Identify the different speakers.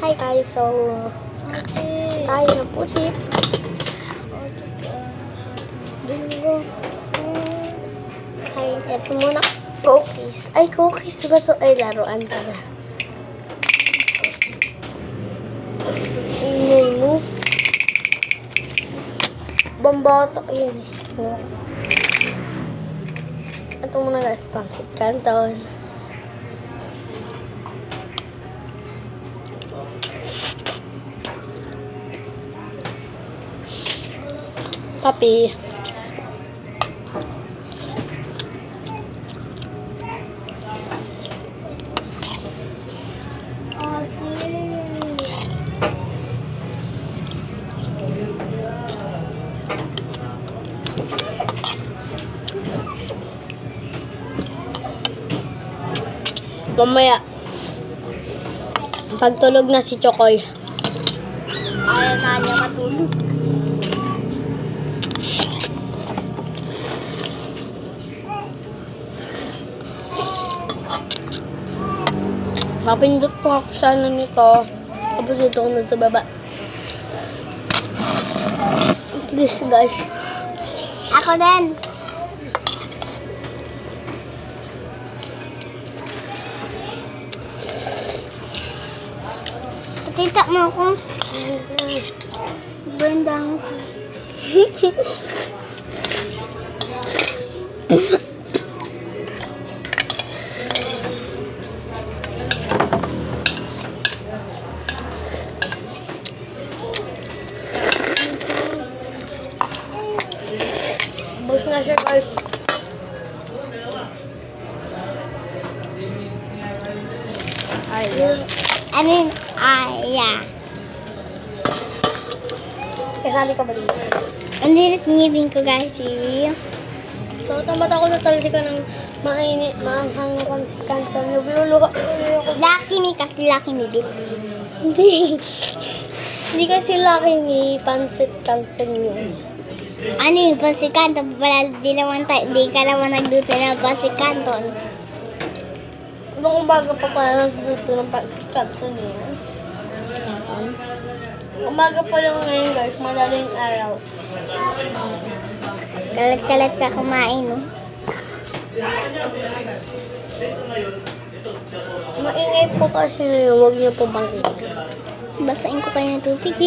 Speaker 1: Hi guys, so tayo na puti. Hi, eto muna cookies. Ay, cookies ba to? Ay, laruan pala. Ingay mo. Bambata yun eh. Ito muna guys, Pancit Canton. Papi. Mamaya, pagtulog na si Chokoy, ayaw na niya matulog. Mapindot ko ako sa ano nito. Tapos ito ko na sa baba. Please guys. Ako din. Patita mo ako. Benda mo. Bus na siya guys. Aya. Kasali ka ba dito? Ang lilit ngibing ko guys. So, tamad ako na talaga ng mainit, maanghang na Pancit Canton. Nagluluha ko. Lucky me kasi Lucky me bit. Hindi kasi Lucky me Pancit Canton yun. Ano yung Pancit Canton? Di ka naman nagluto ng Pancit Canton. Noong umaga pa pala nagluto ng Pancit Canton yun. Umaga pa lang ngayon guys, madaling araw. Kalat-kalat ka kumain, no? Maingay po kasi ngayon, huwag niyo po bangin. Basain ko kayo ng tubig.